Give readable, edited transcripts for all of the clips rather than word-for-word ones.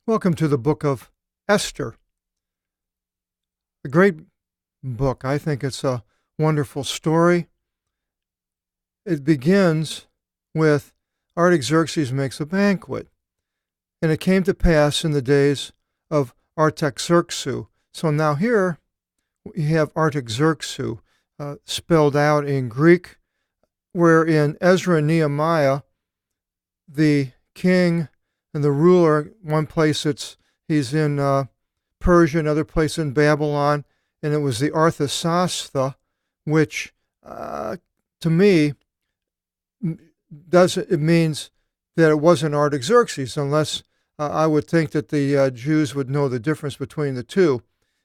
Welcome to the Book of Esther. A great book. I think it's a wonderful story. It begins with Artaxerxes makes a banquet. And it came to pass in the days of Artaxerxes. So now here we have Artaxerxes spelled out in Greek, where in Ezra and Nehemiah, the king and the ruler, one place he's in Persia, another place in Babylon, and it was the Arthasasta, which to me it means that it wasn't Artaxerxes, unless I would think that the Jews would know the difference between the two.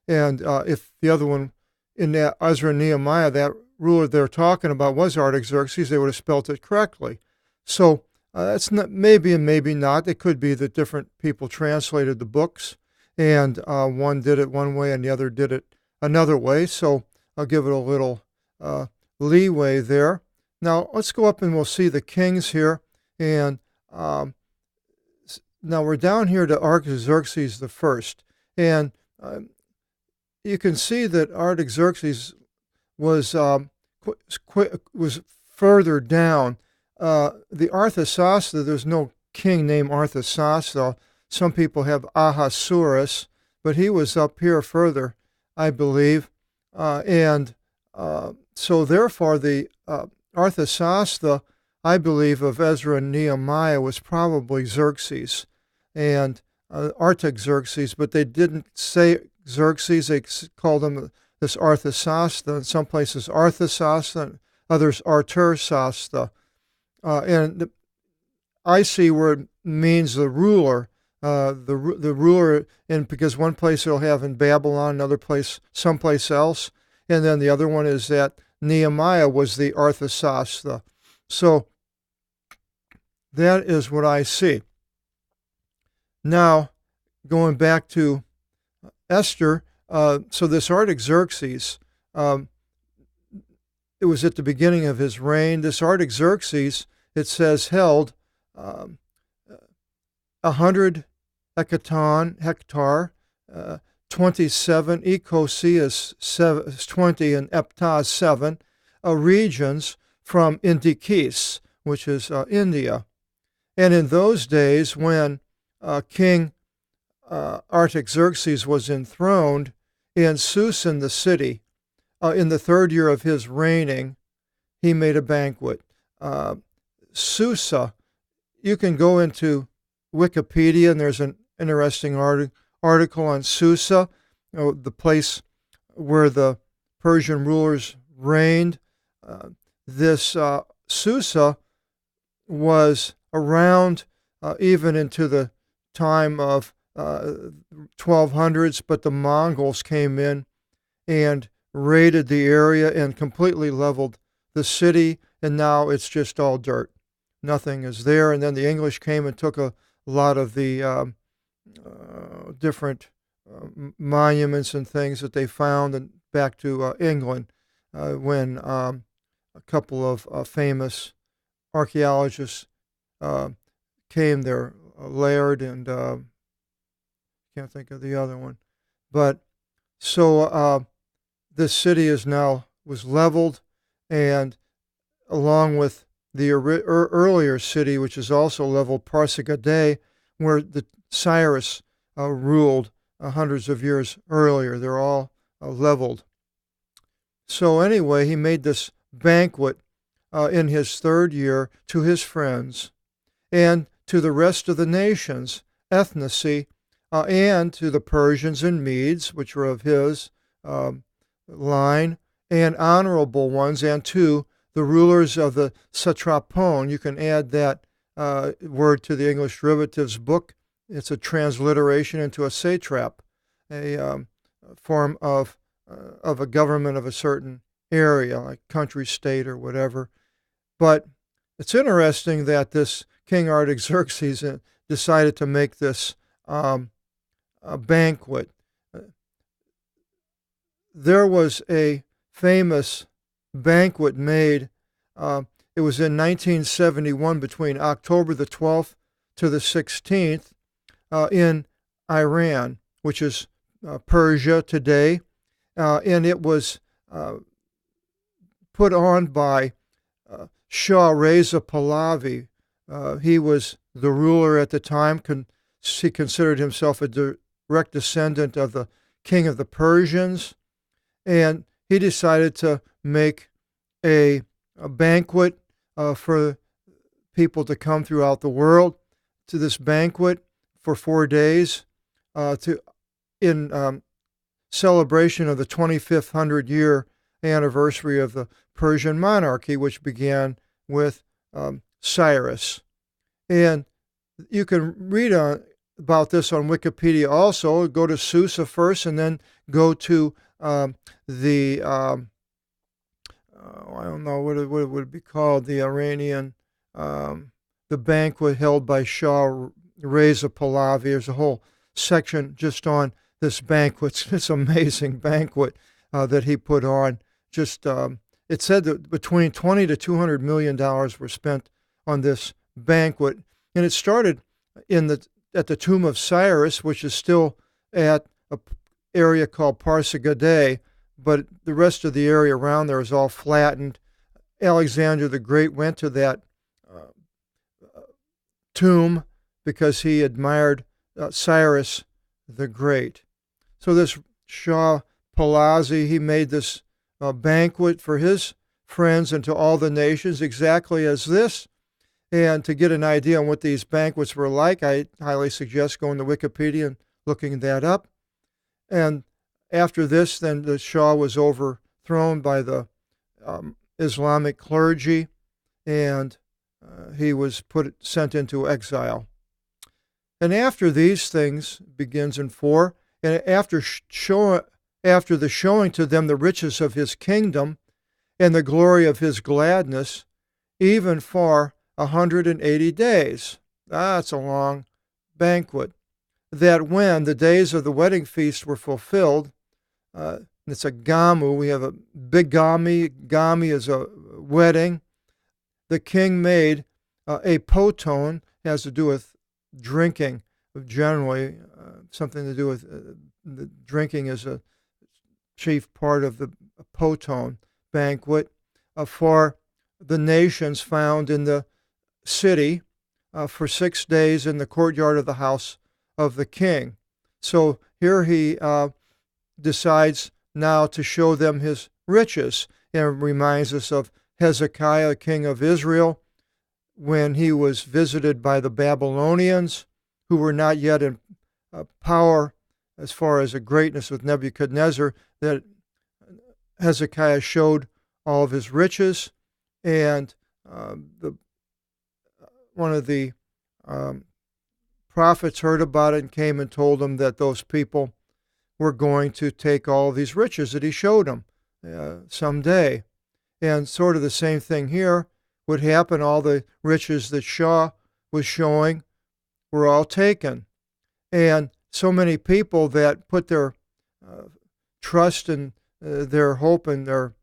And if the other one in Ezra and Nehemiah, that ruler they're talking about was Artaxerxes, they would have spelt it correctly. So that's not, maybe and maybe not. It could be that different people translated the books, and one did it one way and the other did it another way. So I'll give it a little leeway there. Now let's go up and we'll see the kings here. And now we're down here to Artaxerxes the first. And you can see that Artaxerxes was further down. The Arthasasta, there's no king named Arthasasta. Some people have Ahasuerus, but he was up here further, I believe. So therefore the Arthasasta, I believe, of Ezra and Nehemiah was probably Xerxes and Artaxerxes, but they didn't say Xerxes. They called him this Arthasasta. In some places Arthasasta, and others Artaxerxes. And I see where it means the ruler, the ruler, and because one place it'll have in Babylon, another place someplace else, and then the other one is that Nehemiah was the Arthasasta. So that is what I see. Now, going back to Esther, so this Artaxerxes, it was at the beginning of his reign. This Artaxerxes, it says, held 100 hectare, 27, Ecosia is 20, and Epta is 7, regions from Indikis, which is India. And in those days, when King Artaxerxes was enthroned in Susan the city, in the third year of his reigning, he made a banquet. Susa, you can go into Wikipedia, and there's an interesting article on Susa, the place where the Persian rulers reigned. This Susa was around even into the time of 1200s, but the Mongols came in and raided the area and completely leveled the city, and now it's just all dirt. Nothing is there. And then the English came and took a lot of the different monuments and things that they found and back to England when a couple of famous archaeologists came there, Laird and can't think of the other one. But so this city was leveled, and along with the earlier city, which is also leveled, Pasargadae, where the Cyrus ruled hundreds of years earlier. They're all leveled. So anyway, he made this banquet in his third year to his friends and to the rest of the nations, ethnicity, and to the Persians and Medes, which were of his line, and honorable ones, and to the rulers of the satrapon. You can add that word to the English derivatives book. It's a transliteration into a satrap, a form of a government of a certain area, like country, state, or whatever. But it's interesting that this King Artaxerxes decided to make this banquet. There was a famous banquet made. It was in 1971 between October the 12th to the 16th in Iran, which is Persia today, and it was put on by Shah Reza Pahlavi. He was the ruler at the time. He considered himself a direct descendant of the king of the Persians, and he decided to make a banquet for people to come throughout the world to this banquet for 4 days in celebration of the 25th 100-year anniversary of the Persian monarchy, which began with Cyrus. And you can read about this on Wikipedia also. Go to Susa first and then go to I don't know what it would be called, the Iranian, the banquet held by Shah Reza Pahlavi. There's a whole section just on this banquet. It's an amazing banquet that he put on. Just it said that between $20 to $200 million were spent on this banquet, and it started at the tomb of Cyrus, which is still at an area called Pasargadae, but the rest of the area around there is all flattened. Alexander the Great went to that tomb because he admired Cyrus the Great. So this Shah Pahlavi, he made this banquet for his friends and to all the nations exactly as this. And to get an idea on what these banquets were like, I highly suggest going to Wikipedia and looking that up. And after this, then the Shah was overthrown by the Islamic clergy, and he was sent into exile. And after these things, begins in 4, and after the showing to them the riches of his kingdom and the glory of his gladness, even for 180 days. That's a long banquet. That when the days of the wedding feast were fulfilled, it's a gamu. We have a big gami. Gami is a wedding. The king made a poton, has to do with drinking, generally something to do with the drinking is a chief part of the poton banquet for the nations found in the city for 6 days in the courtyard of the house of the king. So here he decides now to show them his riches, and reminds us of Hezekiah, king of Israel, when he was visited by the Babylonians, who were not yet in power as far as a greatness with Nebuchadnezzar, that Hezekiah showed all of his riches, and one of the prophets heard about it and came and told him that those people were going to take all of these riches that he showed them someday. And sort of the same thing here would happen. All the riches that Shah was showing were all taken. And so many people that put their trust and their hope and their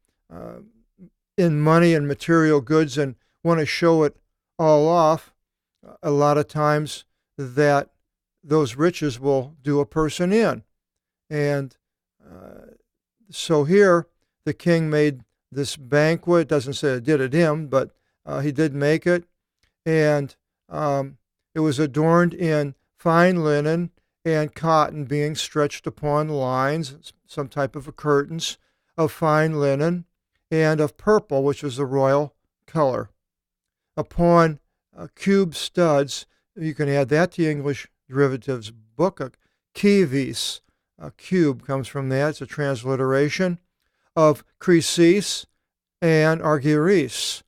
in money and material goods and want to show it all off, a lot of times that those riches will do a person in. And so here the king made this banquet. It doesn't say it did it him, but he did make it. And it was adorned in fine linen and cotton being stretched upon lines, some type of curtains of fine linen, and of purple, which was the royal color. Upon cube studs, you can add that to English derivatives book, kivis. A cube comes from that. It's a transliteration of krisis and argyris,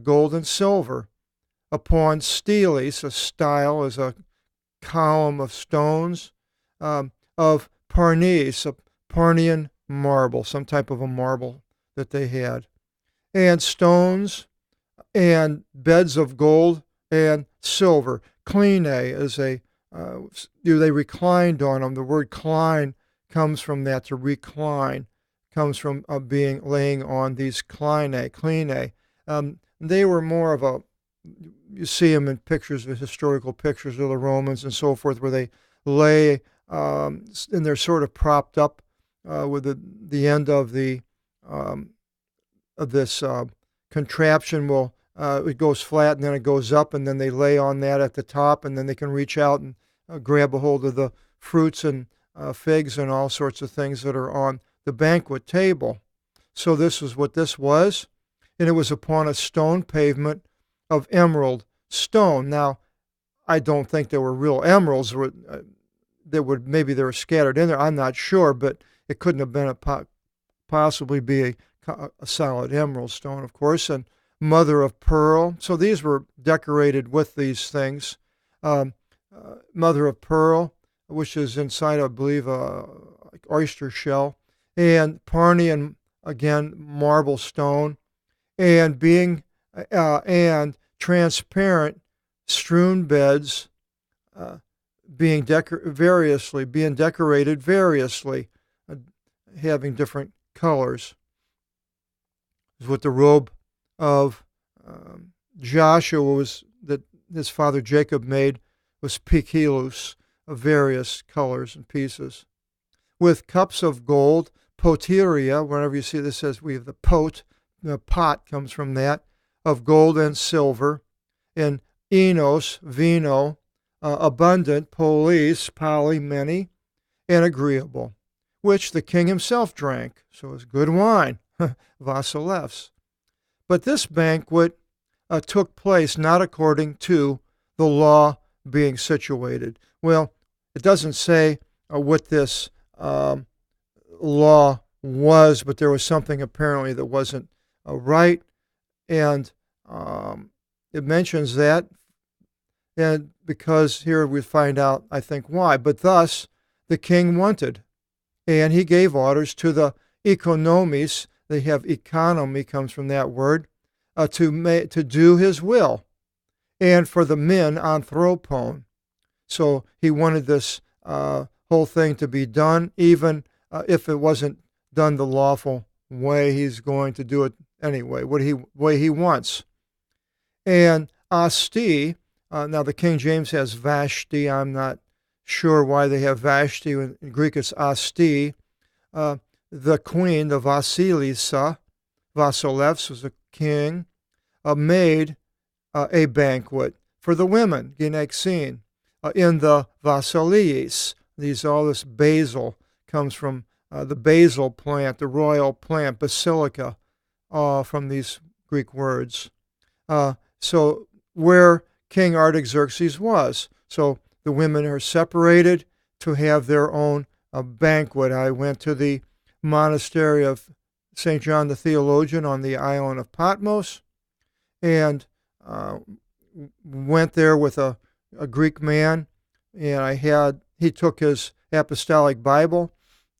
gold and silver. Upon steles, a style is a column of stones, of parnis, a Parnian marble, some type of a marble that they had, and stones and beds of gold and silver. Kline is they reclined on them. The word kline comes from that, to recline, comes from laying on these kline. They were more of you see them in pictures, the historical pictures of the Romans and so forth, where they lay, and they're sort of propped up with the end of this contraption will it goes flat and then it goes up, and then they lay on that at the top, and then they can reach out and grab a hold of the fruits and figs and all sorts of things that are on the banquet table. So this is what this was, and it was upon a stone pavement of emerald stone. Now, I don't think there were real emeralds. Maybe they were scattered in there. I'm not sure, but it couldn't have been possibly be a solid emerald stone, of course, and mother of pearl. So these were decorated with these things. Mother of pearl, which is inside, I believe, like oyster shell, and Parnian, again, marble stone, and transparent strewn beds, being decorated variously, having different colors. Is what the robe of Joshua that his father Jacob made was pikilus, of various colors and pieces, with cups of gold, potiria. Whenever you see this, says we have the pot. The pot comes from that, of gold and silver, and enos, vino, abundant, polis, poly, many, and agreeable, which the king himself drank. So it was good wine, vasilevs. But this banquet took place not according to the law being situated. Well, it doesn't say what this law was, but there was something apparently that wasn't right, and it mentions that, and because here we find out, I think, why. But thus the king wanted, and he gave orders to the economies. They have economy, comes from that word, to do his will, and for the men, anthropon. So he wanted this whole thing to be done, even if it wasn't done the lawful way. He's going to do it anyway, way he wants. And asti, now the King James has Vashti. I'm not sure why they have Vashti. In Greek it's asti. The queen, the Vasilisa, Vasilevs was a king, made a banquet for the women, ginexin, in the Vasilis. All this basil comes from the basil plant, the royal plant, basilica, from these Greek words. So where King Artaxerxes was. So the women are separated to have their own banquet. I went to the monastery of St. John the Theologian on the island of Patmos, and went there with a Greek man, and he took his Apostolic Bible,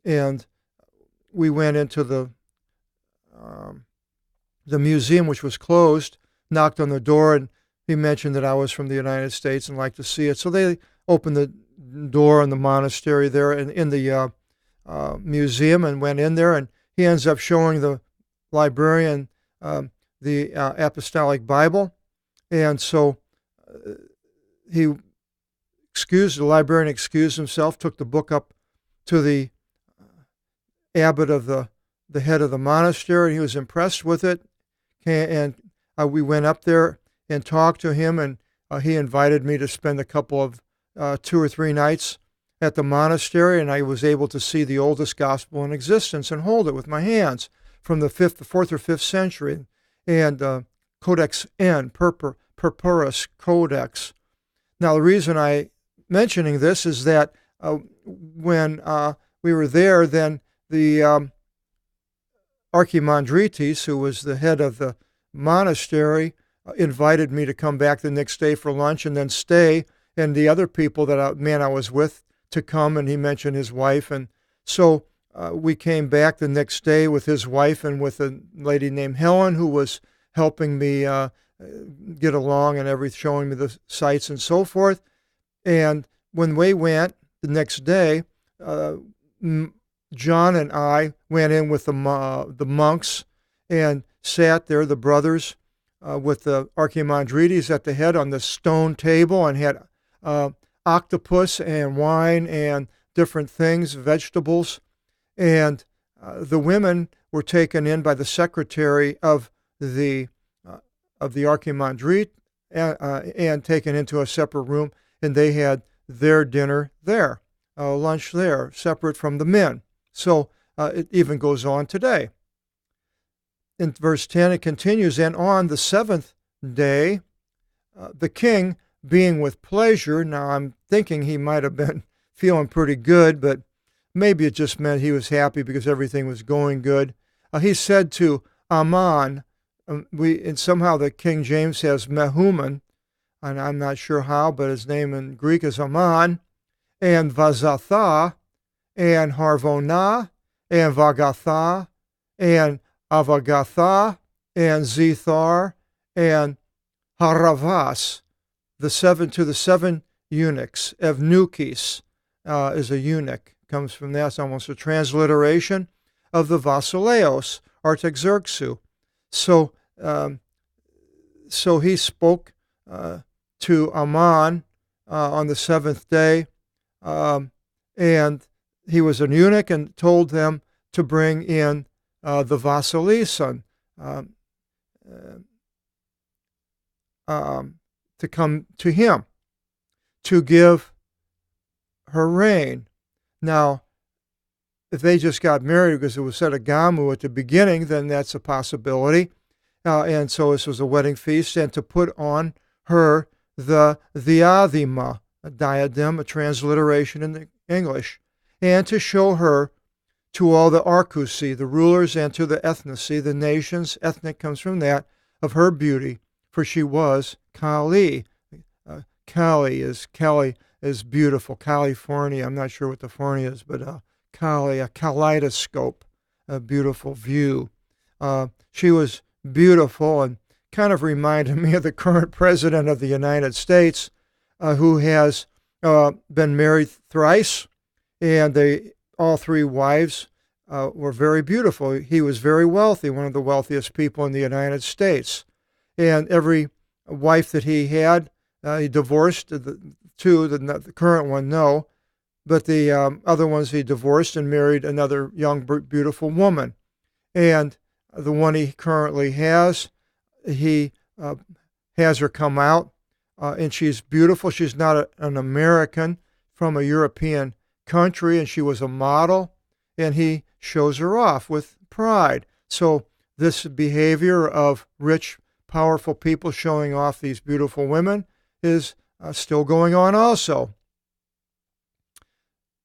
and we went into the museum, which was closed, knocked on the door, and he mentioned that I was from the United States and liked to see it. So they opened the door in the monastery there and in the museum, and went in there, and he ends up showing the librarian the Apostolic Bible. And so the librarian excused himself, took the book up to the abbot of the head of the monastery, and he was impressed with it. And we went up there and talked to him, and he invited me to spend a couple of 2 or 3 nights at the monastery, and I was able to see the oldest gospel in existence and hold it with my hands from the 4th or 5th century, and Codex N, Purpurus Codex. Now, the reason I'm mentioning this is that when we were there, then the Archimandrites, who was the head of the monastery, invited me to come back the next day for lunch and then stay, and the other people that I was with to come, and he mentioned his wife, and so we came back the next day with his wife and with a lady named Helen, who was helping me get along and showing me the sights and so forth. And when we went the next day, John and I went in with the monks and sat there, the brothers, with the Archimandrites at the head on the stone table, and had octopus and wine and different things, vegetables. And the women were taken in by the secretary of the archimandrite and taken into a separate room, and they had their dinner there, lunch there, separate from the men. So it even goes on today. In verse 10, it continues, and on the seventh day, the king, being with pleasure, now I'm thinking he might have been feeling pretty good, but maybe it just meant he was happy because everything was going good. He said to Aman, and somehow the King James has Mehuman, and I'm not sure how, but his name in Greek is Aman, and Vazatha, and Harvonah, and Vagatha, and Avagatha, and Zethar, and Haravas, the seven eunuchs. Evnukis is a eunuch, comes from that. It's almost a transliteration of the Vasileos, Artaxerxes. So he spoke to Aman on the seventh day, and he was an eunuch, and told them to bring in the Vasilisan to come to him to give her rain. Now, if they just got married because it was said a gamu at the beginning, then that's a possibility. And so this was a wedding feast, and to put on her the diadema, a diadem, a transliteration in the English, and to show her to all the arkusi, the rulers, and to the ethnici, the nations, ethnic comes from that, of her beauty, for she was Kali. Kali is beautiful. California, I'm not sure what the Fornia is, but Kali, a kaleidoscope, a beautiful view. She was beautiful and kind of reminded me of the current president of the United States, who has been married thrice, and all three wives were very beautiful. He was very wealthy, one of the wealthiest people in the United States. And every wife that he had, he divorced. The two, the current one, no. But the other ones he divorced and married another young, beautiful woman. And the one he currently has, he has her come out, and she's beautiful. She's not an American, from a European country, and she was a model, and he shows her off with pride. So this behavior of rich, powerful people showing off these beautiful women is still going on also.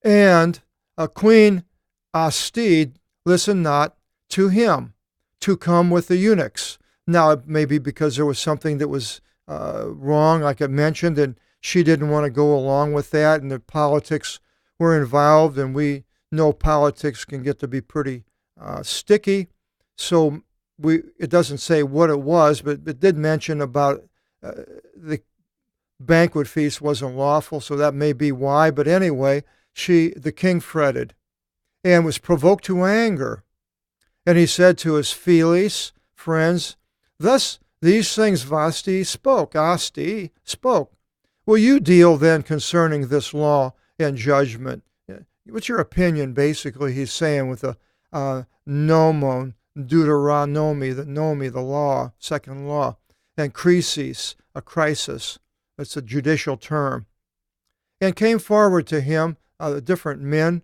And Queen Asti listened not to him to come with the eunuchs. Now, it may be because there was something that was wrong, like I mentioned, and she didn't want to go along with that, and the politics were involved, and we know politics can get to be pretty sticky. So it doesn't say what it was, but it did mention about the banquet feast wasn't lawful, so that may be why. But anyway, the king fretted and was provoked to anger. And he said to his Felis, friends, thus these things Asti spoke. Will you deal then concerning this law and judgment? What's your opinion, basically, he's saying with the nomon, Deuteronomy, the law, second law, and crisis, a crisis. That's a judicial term. And came forward to him different men,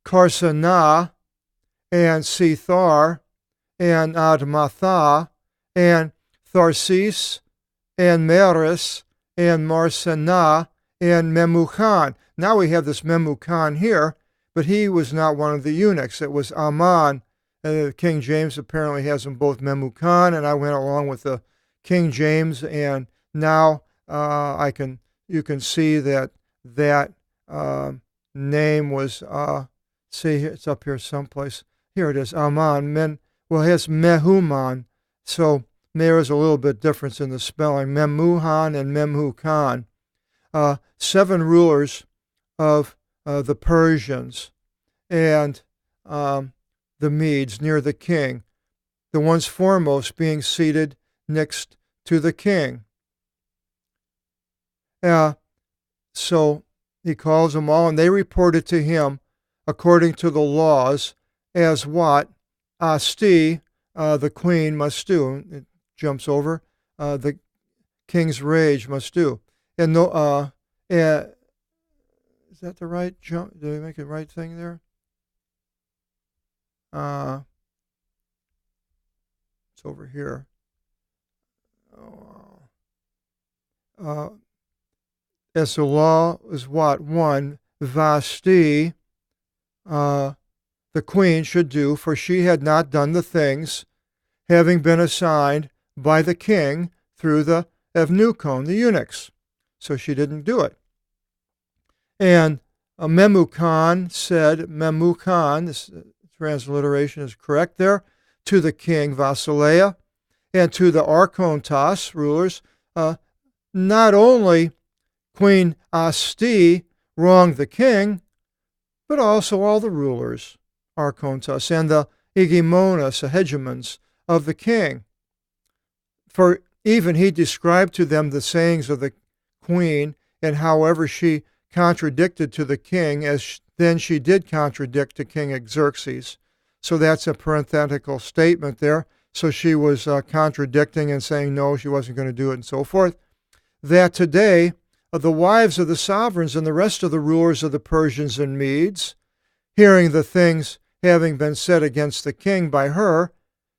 Karsanah, and Sethar, and Admatha, and Tharsis, and Meres, and Marsanah, and Memucan. Now we have this Memucan here, but he was not one of the eunuchs. It was Aman. King James apparently has them both Memucan, and I went along with the King James, and now you can see that name was, see, it's up here someplace. Here it is, Aman. It has Mehuman, so there is a little bit difference in the spelling. Memuhan and Memhukan. 7 rulers of the Persians and the Medes near the king, the ones foremost being seated next to the king. So he calls them all, and they reported to him according to the laws as what Asti, the queen, must do. It jumps over. The king's rage must do. And no, is that the right jump? Did we make the right thing there? It's over here. As the law is what? One, Vasti, the queen should do, for she had not done the things having been assigned by the king through the Evnuchon, the eunuchs. So she didn't do it. And Memucan said, Memucan, this transliteration is correct there, to the king Vasileia, and to the Archontas, rulers, not only Queen Asti wronged the king, but also all the rulers, Archontas, and the hegemonas, the hegemons of the king. For even he described to them the sayings of the queen, and however she contradicted to the king, as then she did contradict to King Xerxes. So that's a parenthetical statement there. So she was contradicting and saying no, she wasn't going to do it and so forth. That today, the wives of the sovereigns and the rest of the rulers of the Persians and Medes, hearing the things having been said against the king by her,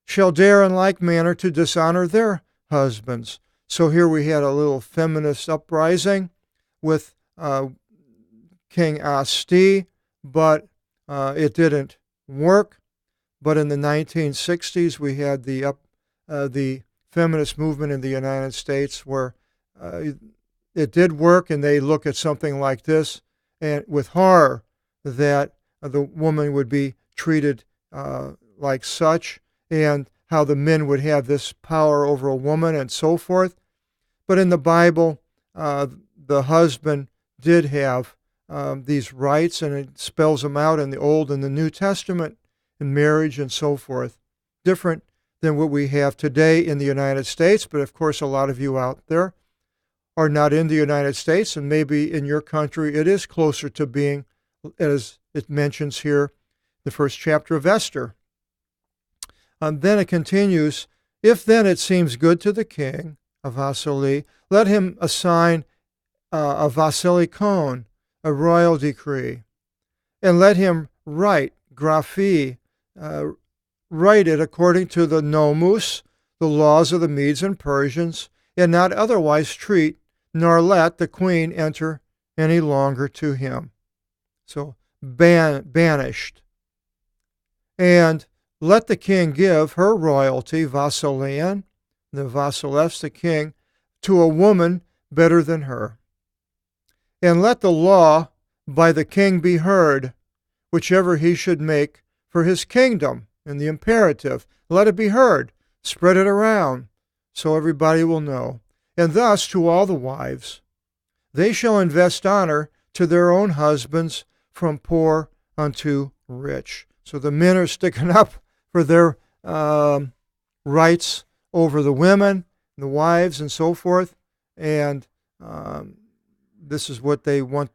shall dare in like manner to dishonor their husbands. So here we had a little feminist uprising with King Asti, but it didn't work. But in the 1960s, we had the feminist movement in the United States where it did work, and they look at something like this and with horror that the woman would be treated like such, and how the men would have this power over a woman and so forth. But in the Bible, the husband did have these rights, and it spells them out in the Old and the New Testament, in marriage and so forth. Different than what we have today in the United States, but of course a lot of you out there are not in the United States, and maybe in your country it is closer to being, as it mentions here, the first chapter of Esther. Then it continues, if then it seems good to the king of Vasili, let him assign a Vasilikon, a royal decree, and let him write, graphi, write it according to the nomus, the laws of the Medes and Persians, and not otherwise treat, nor let the queen enter any longer to him. So banished. And let the king give her royalty, Vasilian, the Vasilevs, the king, to a woman better than her. And let the law by the king be heard, whichever he should make for his kingdom, in the imperative. Let it be heard. Spread it around, so everybody will know. And thus to all the wives, they shall invest honor to their own husbands from poor unto rich. So the men are sticking up for their rights over the women, the wives, and so forth. And this is what they want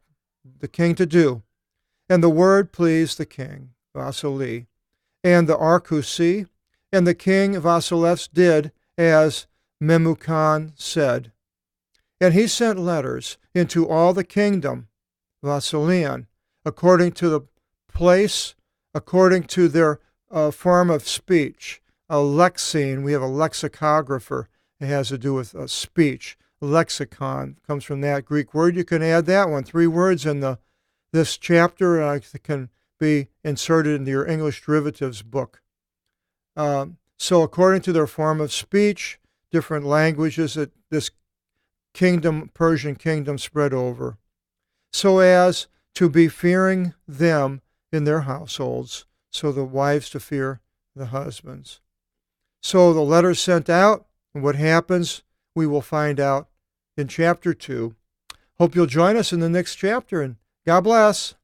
the king to do. And the word pleased the king, Vasili, and the Arkusi, and the king Vasilevs did as Memucan said. And he sent letters into all the kingdom, Vasilian, according to the place, according to their form of speech. A lexeme, we have a lexicographer. It has to do with speech. Lexicon comes from that Greek word. You can add that one. 3 words in this chapter can be inserted into your English derivatives book. So according to their form of speech, different languages that this kingdom, Persian kingdom, spread over, so as to be fearing them in their households, so the wives to fear the husbands. So the letter sent out, and what happens, we will find out in chapter 2. Hope you'll join us in the next chapter, and God bless.